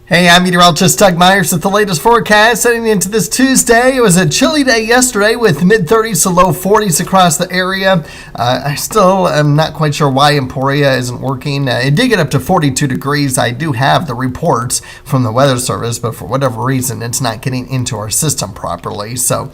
Hey, I'm meteorologist Doug Myers with the latest forecast. Heading into this Tuesday, it was a chilly day yesterday with mid-30s to low 40s across the area. I still am not quite sure why Emporia isn't working. It did get up to 42 degrees. I do have the reports from the Weather Service, but for whatever reason, it's not getting into our system properly. So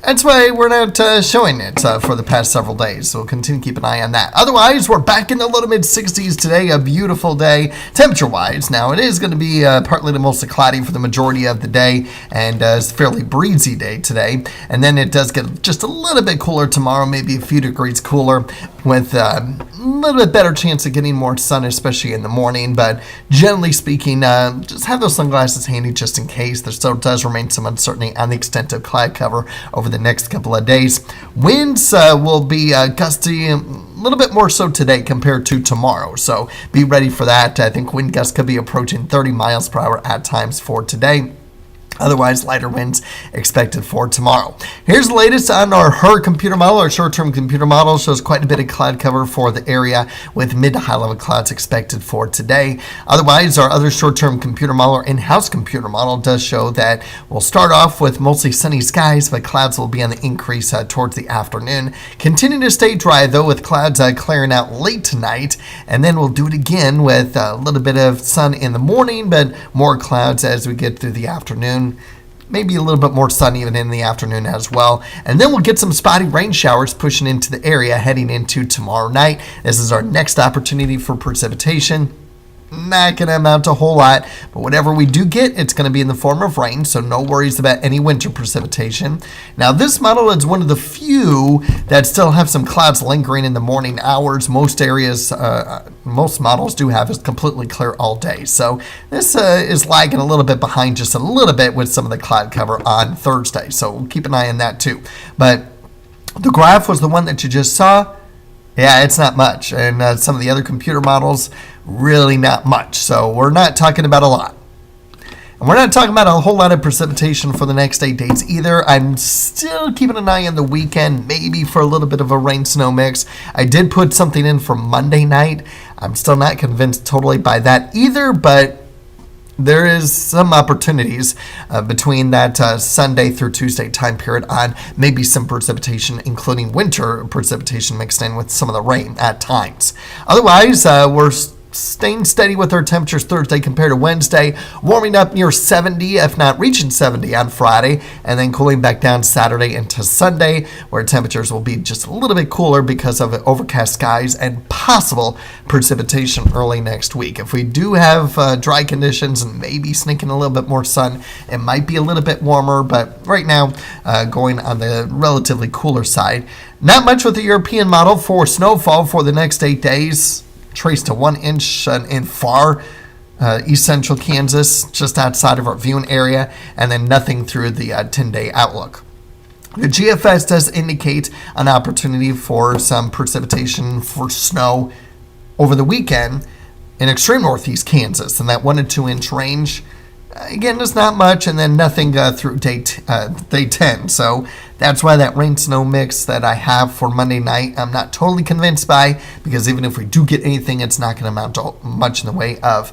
that's why we're not showing it for the past several days. So we'll continue to keep an eye on that. Otherwise, we're back in the low to mid 60s today. A beautiful day temperature-wise. Now, it is going to be partly to mostly cloudy for the majority of the day, and it's a fairly breezy day today. And then it does get just a little bit cooler tomorrow, maybe a few degrees cooler, with a little bit better chance of getting more sun, especially in the morning. But generally speaking, just have those sunglasses handy just in case. There still does remain some uncertainty on the extent of cloud cover over the next couple of days. Winds will be gusty, a little bit more so today compared to tomorrow, so be ready for that. I think wind gusts could be approaching 30 miles per hour at times for today. Otherwise, lighter winds expected for tomorrow. Here's the latest on our HER computer model. Our short-term computer model shows quite a bit of cloud cover for the area with mid to high-level clouds expected for today. Otherwise, our other short-term computer model, our in-house computer model, does show that we'll start off with mostly sunny skies, but clouds will be on the increase towards the afternoon. Continue to stay dry, though, with clouds clearing out late tonight, and then we'll do it again with a little bit of sun in the morning, but more clouds as we get through the afternoon. Maybe a little bit more sun even in the afternoon as well. And then we'll get some spotty rain showers pushing into the area heading into tomorrow night. This is our next opportunity for precipitation. Not going to amount to a whole lot, but whatever we do get, it's going to be in the form of rain, so no worries about any winter precipitation. Now, this model is one of the few that still have some clouds lingering in the morning hours. Most areas, most models do have it completely clear all day. So this is lagging a little bit behind just a little bit with some of the cloud cover on Thursday, so we'll keep an eye on that too. But the graph was the one that you just saw. Yeah, it's not much. And some of the other computer models, really not much. So we're not talking about a lot. And we're not talking about a whole lot of precipitation for the next 8 days either. I'm still keeping an eye on the weekend, maybe for a little bit of a rain-snow mix. I did put something in for Monday night. I'm still not convinced totally by that either, but there is some opportunities between that Sunday through Tuesday time period on maybe some precipitation, including winter precipitation mixed in with some of the rain at times. Otherwise, we're staying steady with our temperatures Thursday compared to Wednesday, warming up near 70, if not reaching 70 on Friday, and then cooling back down Saturday into Sunday, where temperatures will be just a little bit cooler because of overcast skies and possible precipitation early next week. If we do have dry conditions and maybe sneaking a little bit more sun, it might be a little bit warmer, but right now going on the relatively cooler side. Not much with the European model for snowfall for the next 8 days. Traced to 1 inch in far east central Kansas, just outside of our viewing area, and then nothing through the 10-day outlook. The GFS does indicate an opportunity for some precipitation for snow over the weekend in extreme northeast Kansas, in that 1 to 2 inch range. Again, there's not much, and then nothing through day 10. So that's why that rain-snow mix that I have for Monday night, I'm not totally convinced by, because even if we do get anything, it's not going to amount to much in the way of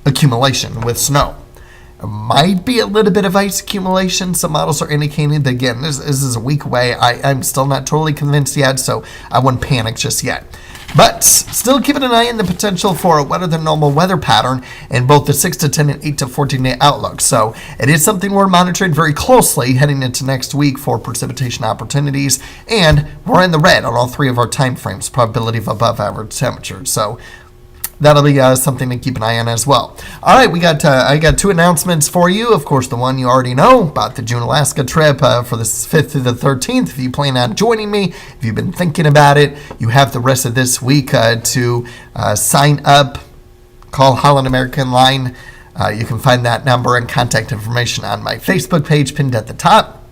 accumulation with snow. There might be a little bit of ice accumulation. Some models are indicating that, again, this is a week away. I'm still not totally convinced yet, so I wouldn't panic just yet. But still keeping an eye on the potential for a wetter than normal weather pattern in both the 6 to 10 and 8 to 14 day outlook. So it is something we're monitoring very closely heading into next week for precipitation opportunities. And we're in the red on all 3 of our time frames, probability of above average temperatures. So that'll be something to keep an eye on as well. All right, I got 2 announcements for you. Of course, the one you already know about the June Alaska trip for the 5th through the 13th. If you plan on joining me, if you've been thinking about it, you have the rest of this week to sign up. Call Holland American Line. You can find that number and contact information on my Facebook page pinned at the top.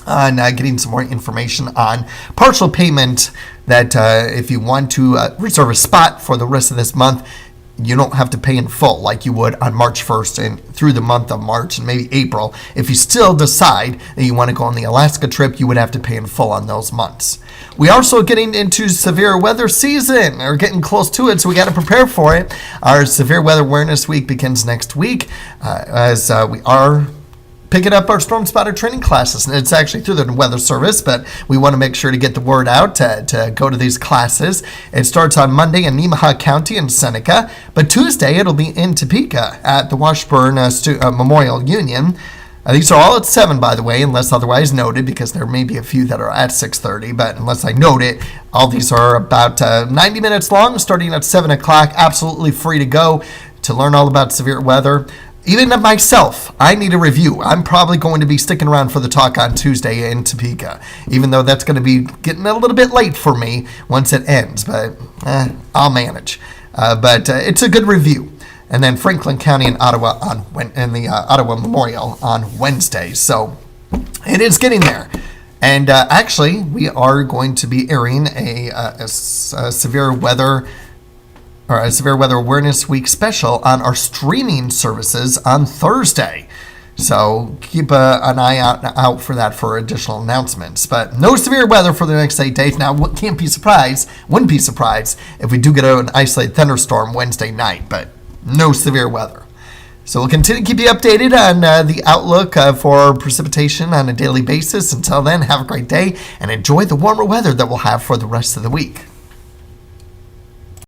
On getting some more information on partial payment that if you want to reserve a spot for the rest of this month, you don't have to pay in full like you would on March 1st and through the month of March and maybe April. If you still decide that you want to go on the Alaska trip, you would have to pay in full on those months. We are also getting into severe weather season, or getting close to it, so we got to prepare for it. Our Severe Weather Awareness Week begins next week as we are picking up our Storm Spotter training classes. And it's actually through the Weather Service, but we want to make sure to get the word out to go to these classes. It starts on Monday in Nemaha County in Seneca, but Tuesday it'll be in Topeka at the Washburn Memorial Union. These are all at 7, by the way, unless otherwise noted, because there may be a few that are at 6:30, but unless I note it, all these are about 90 minutes long, starting at 7 o'clock, absolutely free to go to learn all about severe weather. Even myself, I need a review. I'm probably going to be sticking around for the talk on Tuesday in Topeka, even though that's going to be getting a little bit late for me once it ends, but I'll manage. But it's a good review. And then Franklin County and Ottawa and the Ottawa Memorial on Wednesday. So it is getting there. And actually, we are going to be airing a severe weather Awareness Week special on our streaming services on Thursday. So keep an eye out for that for additional announcements. But no severe weather for the next 8 days. Now, wouldn't be surprised if we do get an isolated thunderstorm Wednesday night, but no severe weather. So we'll continue to keep you updated on the outlook for precipitation on a daily basis. Until then, have a great day and enjoy the warmer weather that we'll have for the rest of the week.